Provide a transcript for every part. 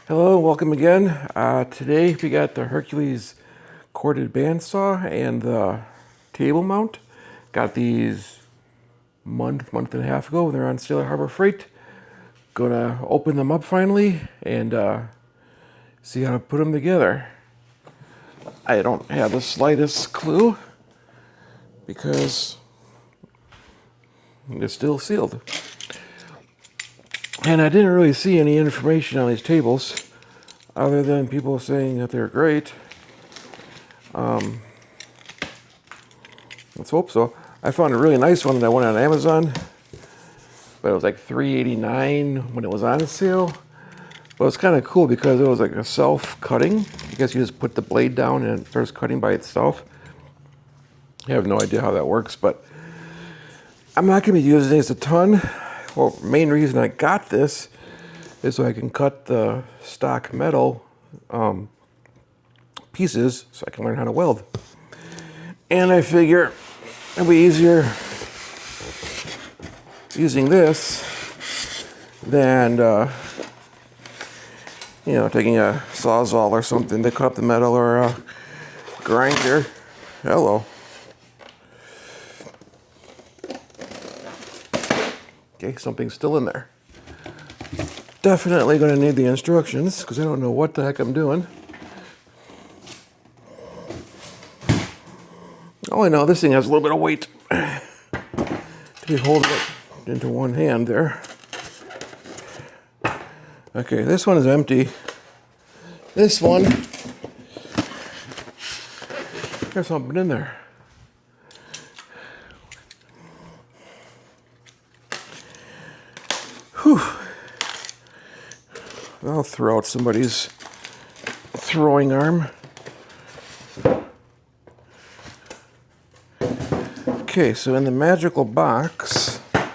Hello, welcome again. Today we got the Hercules Corded Band Saw and the table mount. Got these month and a half ago. They're on sale at Harbor Freight. Gonna open them up finally and see how to put them together. I don't have the slightest clue because it's still sealed. And I didn't really see any information on these tables other than people saying that they're great. Let's hope so. I found a really nice one that I went on Amazon, but it was like $3.89 when it was on sale. But it's kind of cool because it was like a self-cutting. I guess you just put the blade down and it starts cutting by itself. I have no idea how that works, but I'm not going to be using this a ton. Well, main reason I got this is so I can cut the stock metal pieces so I can learn how to weld. And I figure it'll be easier using this than taking a sawzall or something to cut up the metal, or a grinder. Hello. Okay, something's still in there. Definitely going to need the instructions because I don't know what the heck I'm doing. Oh, I know this thing has a little bit of weight. To be holding it into one hand there. Okay, this one is empty. This one, there's something in there. Whew. I'll throw out somebody's throwing arm. Okay, so in the magical box, I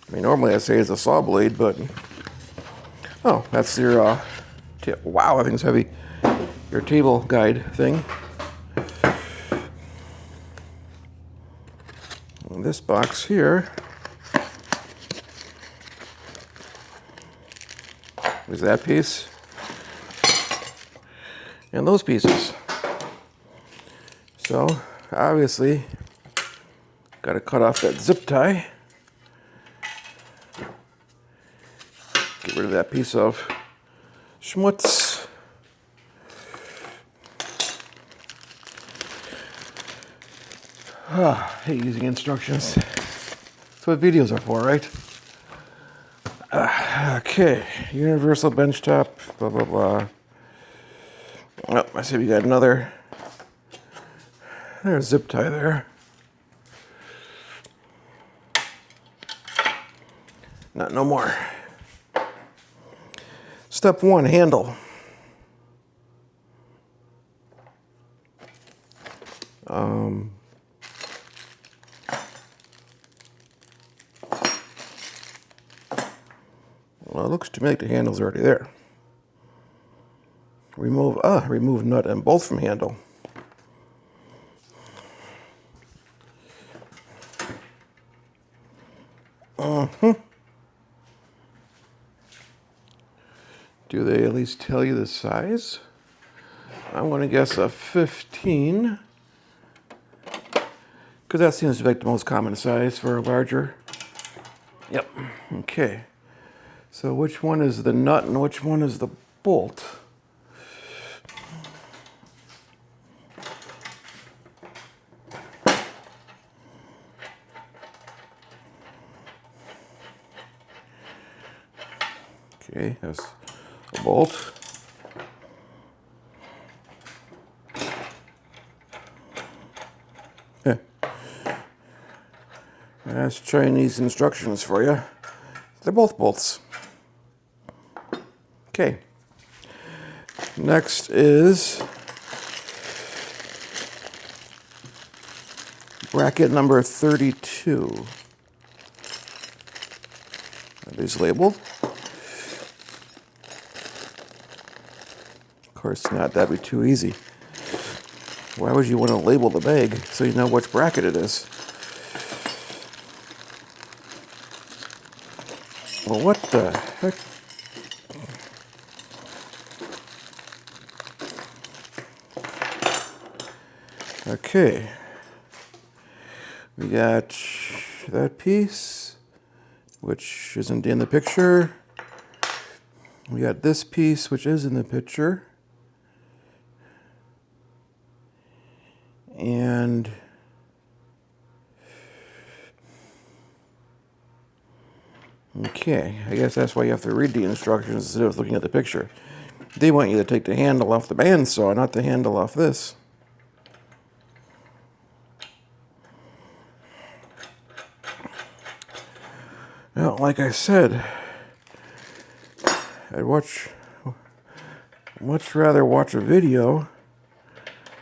mean, normally I say it's a saw blade, but oh, that's your wow, that thing's heavy. Your table guide thing. And this box here is that piece and those pieces. So obviously got to cut off that zip tie. Get rid of that piece of schmutz. I hate using instructions. That's what videos are for, right? Okay, universal bench top, blah, blah, blah. Oh, I see we got another. There's a zip tie there. Not no more. Step 1, handle. Well, it looks to me like the handle's already there. Remove nut and bolt from handle. Do they at least tell you the size? I'm going to guess a 15. Because that seems to be like the most common size for a larger. Yep. Okay. So which one is the nut and which one is the bolt? Okay, there's a bolt. Yeah. That's Chinese instructions for you. They're both bolts. Okay. Next is bracket number 32. Are these labeled? Of course not, that'd be too easy. Why would you want to label the bag so you know which bracket it is? Well, what the heck? Okay. We got that piece, which isn't in the picture. We got this piece, which is in the picture. And okay, I guess that's why you have to read the instructions instead of looking at the picture. They want you to take the handle off the bandsaw, not the handle off this. Now, like I said, I'd much rather watch a video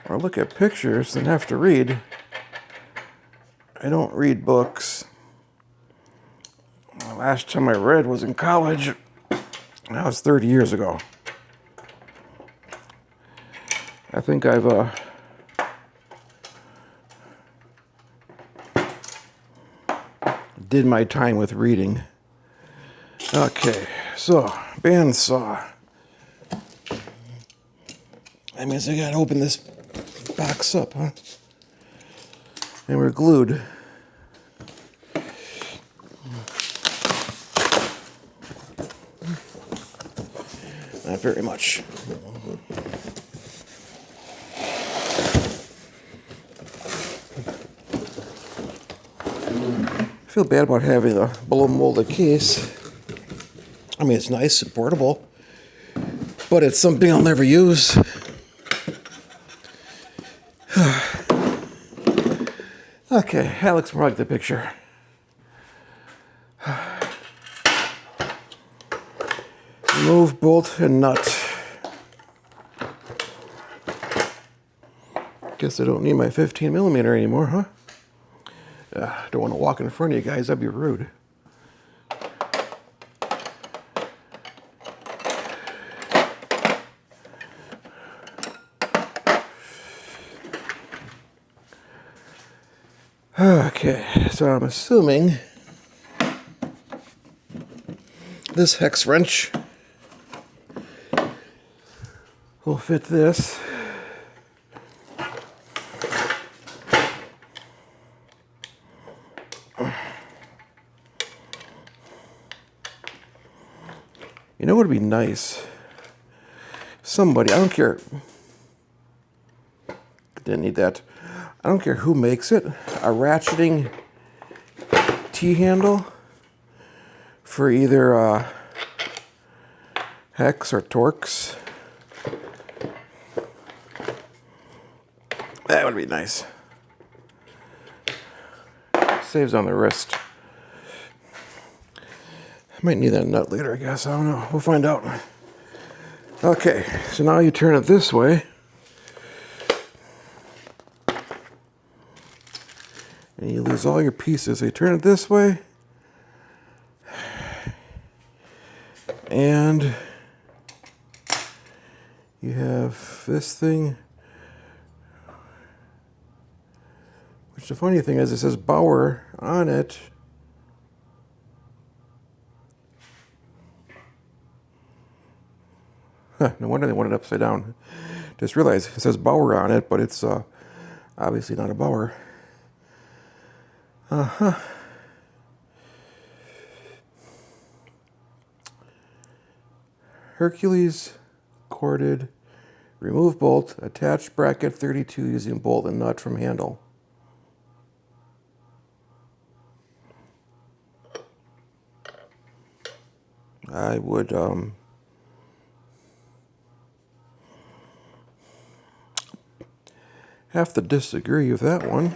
or look at pictures than have to read. I don't read books. The last time I read was in college. That was 30 years ago. I think I've did my time with reading. Okay, so bandsaw. That means I gotta open this box up, huh? And we're glued. Not very much. I feel bad about having a blow molded case. I mean, it's nice and portable, but it's something I'll never use. Okay, that looks more like the picture. Remove bolt and nut. Guess I don't need my 15 millimeter anymore, huh? Don't want to walk in front of you guys, that'd be rude. Okay, so I'm assuming this hex wrench will fit this. You know what would be nice? Somebody, I don't care. Didn't need that. I don't care who makes it. A ratcheting T-handle for either hex or Torx. That would be nice. Saves on the wrist. I might need that nut later, I guess. I don't know. We'll find out. Okay, so now you turn it this way. And you lose all your pieces. So you turn it this way. And you have this thing. Which the funny thing is, it says Bauer on it. Huh, no wonder they want it upside down. Just realized it says Bauer on it, but it's obviously not a Bauer. Hercules Corded Remove bolt, attach bracket 32 using bolt and nut from handle. I would have to disagree with that one.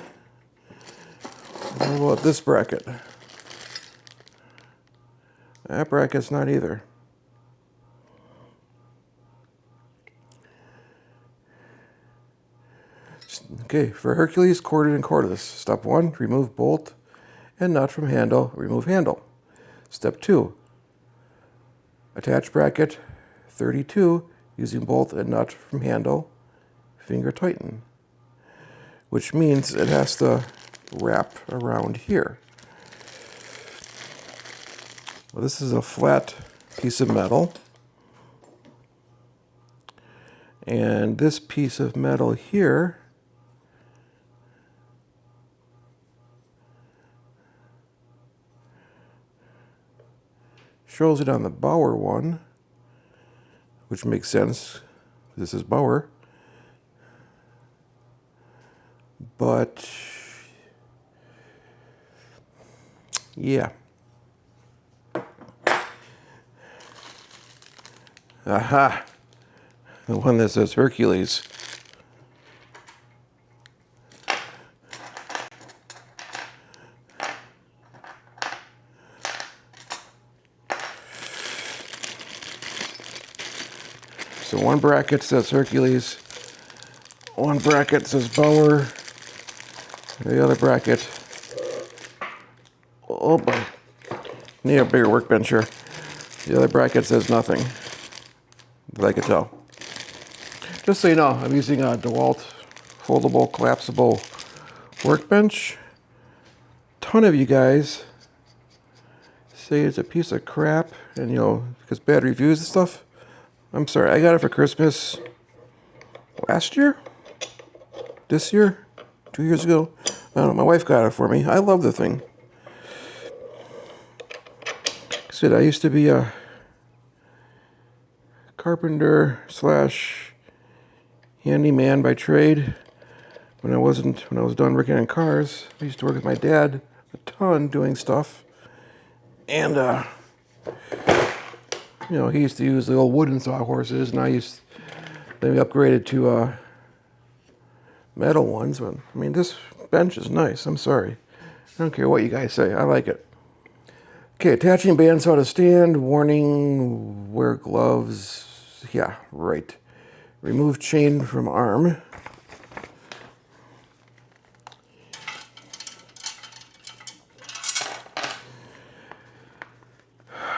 What about this bracket? That bracket's not either. Okay, for Hercules Corded and Cordless, step 1, remove bolt and nut from handle, remove handle. Step 2, attach bracket 32 using bolt and nut from handle, finger tighten, which means it has to wrap around here. Well, this is a flat piece of metal, and this piece of metal here Shows it on the Bauer one, which makes sense. This is Bauer. But yeah. Aha! The one that says Hercules. So one bracket says Hercules, one bracket says Bauer, the other bracket, oh boy, need a bigger workbench here. The other bracket says nothing, that I could tell. Just so you know, I'm using a DeWalt foldable, collapsible workbench. Ton of you guys say it's a piece of crap, and you know, because bad reviews and stuff. I'm sorry, I got it for Christmas last year? This year? 2 years ago? I don't know, my wife got it for me. I love the thing. I said I used to be a carpenter slash handyman by trade. When I was done working on cars, I used to work with my dad a ton doing stuff. And you know, he used to use the old wooden sawhorses, and then we upgraded to metal ones. But I mean, this bench is nice. I'm sorry. I don't care what you guys say. I like it. Okay, attaching bandsaw to stand. Warning, wear gloves. Yeah, right. Remove chain from arm.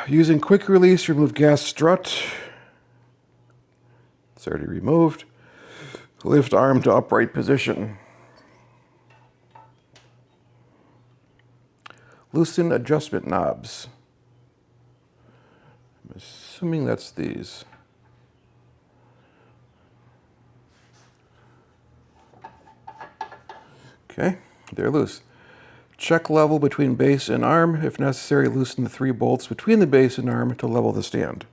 Using quick release, remove gas strut. It's already removed. Lift arm to upright position. Loosen adjustment knobs. I'm assuming that's these. Okay, they're loose. Check level between base and arm. If necessary, loosen the 3 bolts between the base and arm to level the stand.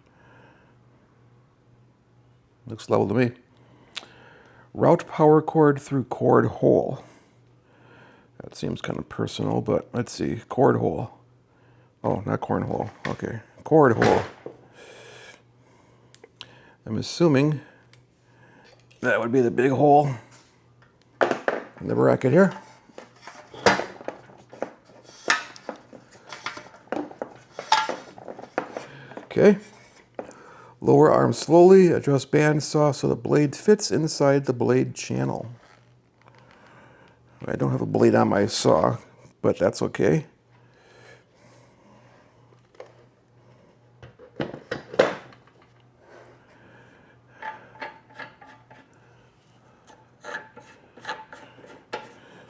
Looks level to me. Route power cord through cord hole. That seems kind of personal, but let's see. Cord hole. Oh, not cornhole. Okay, cord hole. I'm assuming that would be the big hole in the bracket here. Okay. Lower arm slowly, adjust bandsaw so the blade fits inside the blade channel. I don't have a blade on my saw, but that's okay.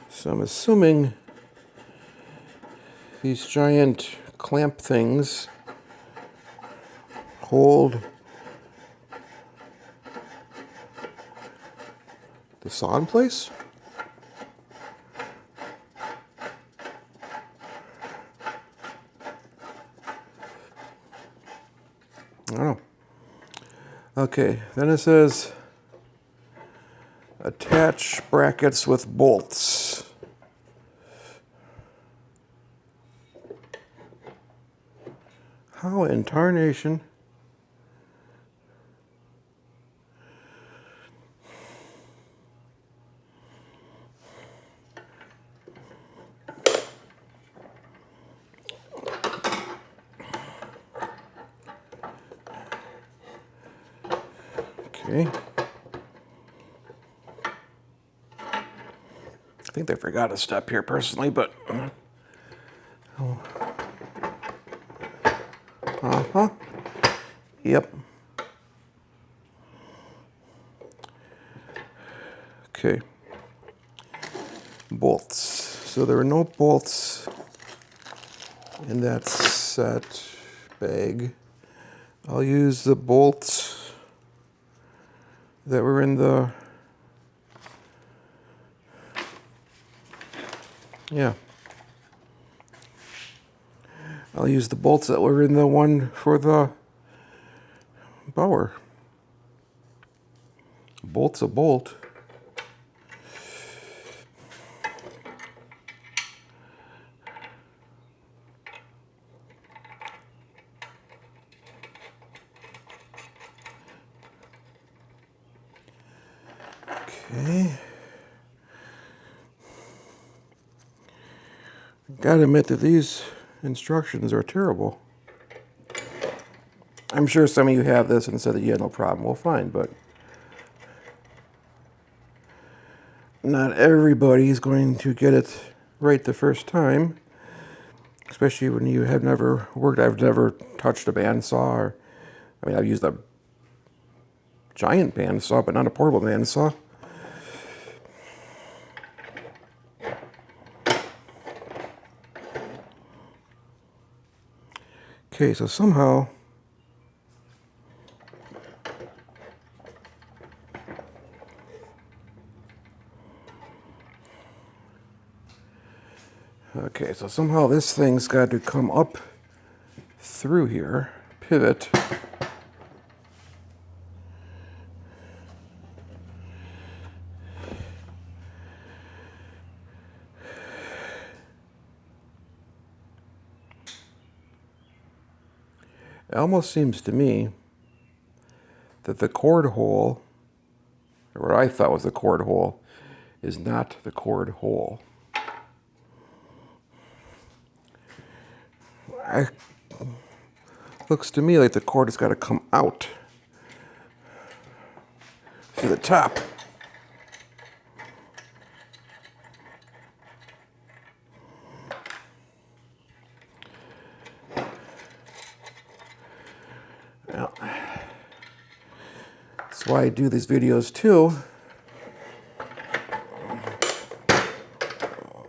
So I'm assuming these giant clamp things hold the saw in place. I don't know. Okay, then it says attach brackets with bolts. How in tarnation? Okay. I think they forgot a step here personally, but yep. Okay. Bolts. So there are no bolts in that set bag. I'll use the bolts that were in the, yeah. I'll use the bolts that were in the one for the bower. A bolt's a bolt. Okay. Gotta admit that these instructions are terrible. I'm sure some of you have this and said that you had no problem. Well, fine, but not everybody is going to get it right the first time, especially when you have never worked. I've never touched a bandsaw, or I mean, I've used a giant bandsaw, but not a portable bandsaw. Okay, so somehow this thing's got to come up through here, pivot. It almost seems to me that the cord hole, or what I thought was the cord hole, is not the cord hole. Looks to me like the cord has got to come out to the top. Well, that's why I do these videos too,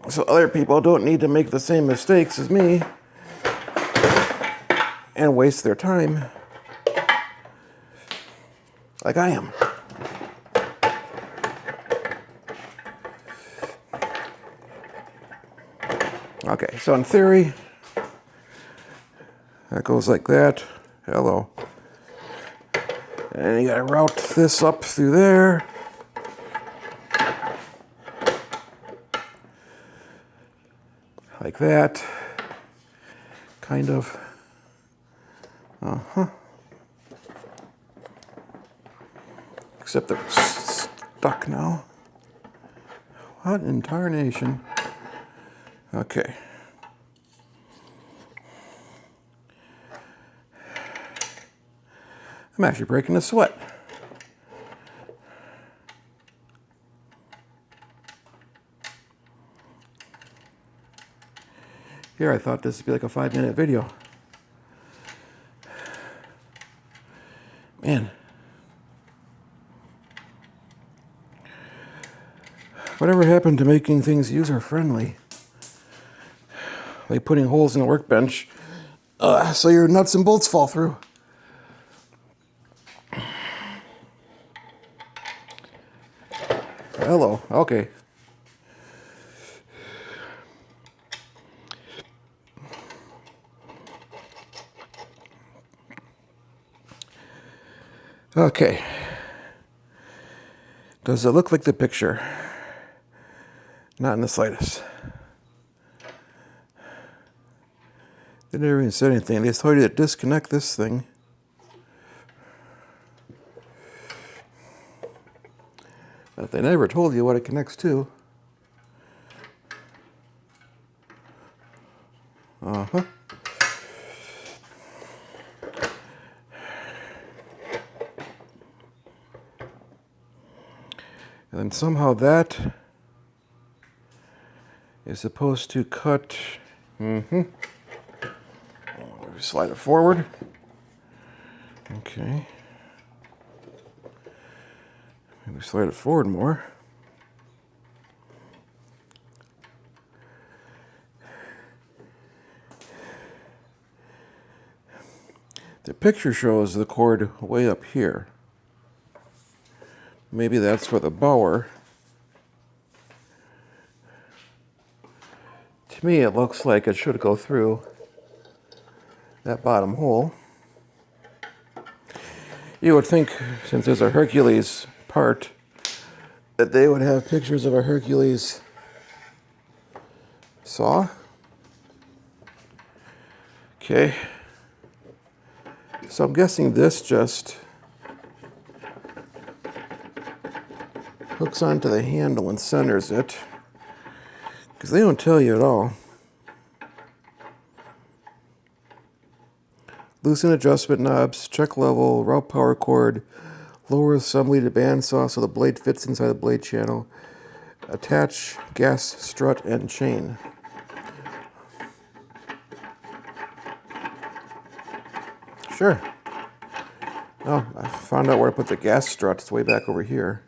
so other people don't need to make the same mistakes as me and waste their time like I am. Okay, so in theory, that goes like that. Hello. And you gotta route this up through there. Like that. Kind of. Except they're stuck now. What in tarnation? Okay. I'm actually breaking a sweat. Here, I thought this would be like a 5-minute video. Man. Whatever happened to making things user-friendly? Like putting holes in the workbench so your nuts and bolts fall through. Hello, okay. Okay. Does it look like the picture? Not in the slightest. They never even said anything. They just told you to disconnect this thing. But they never told you what it connects to. Uh-huh. And then somehow that is supposed to cut. Slide it forward. Okay. Maybe slide it forward more. The picture shows the cord way up here. Maybe that's for the bower. To me, it looks like it should go through that bottom hole. You would think, since there's a Hercules part, that they would have pictures of a Hercules saw. Okay. So I'm guessing this just hooks onto the handle and centers it, because they don't tell you at all. Loosen adjustment knobs, check level, route power cord, lower assembly to bandsaw so the blade fits inside the blade channel, attach gas strut and chain. Sure. Oh, I found out where to put the gas strut. It's way back over here.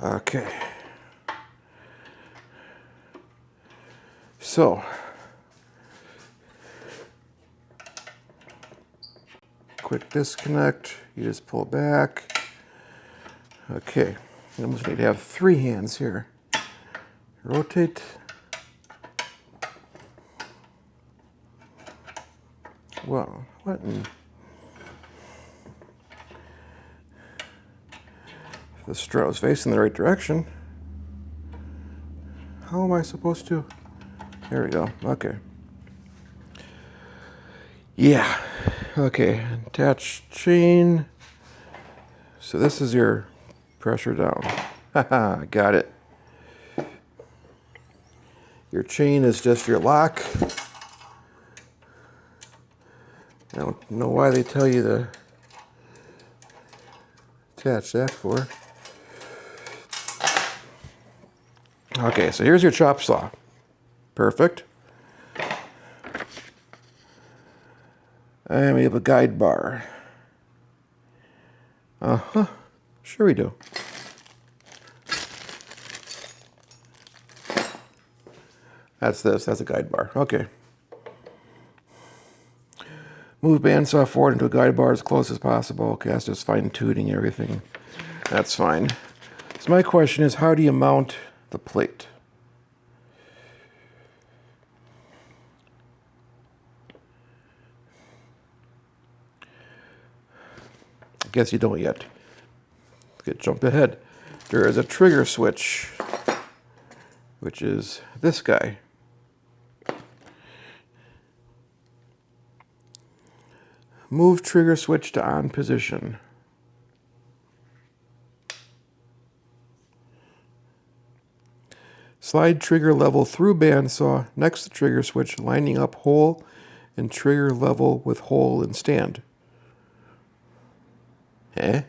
Okay. So, quick disconnect. You just pull back. Okay. You almost need to have 3 hands here. Rotate. Well, what in... If the strut was facing the right direction, how am I supposed to... There we go. Okay. Yeah. Okay. Attach chain. So this is your pressure down. Haha, got it. Your chain is just your lock. I don't know why they tell you to attach that for. Okay, so here's your chop saw. Perfect. And we have a guide bar. Uh-huh. Sure we do. That's this. That's a guide bar. Okay. Move bandsaw forward into a guide bar as close as possible. Okay, that's just fine-tuning everything. That's fine. So my question is, how do you mount the plate? I guess you don't yet. Let's jump ahead. There is a trigger switch, which is this guy. Move trigger switch to on position. Slide trigger level through bandsaw next to trigger switch, lining up hole and trigger level with hole and stand. Eh?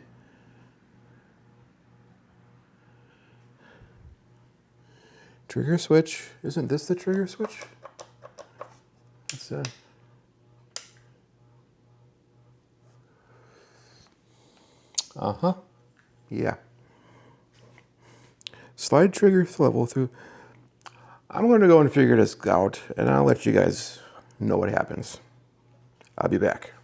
Trigger switch? Isn't this the trigger switch? It's Uh-huh. Yeah. Slide trigger level through. I'm going to go and figure this out, and I'll let you guys know what happens. I'll be back.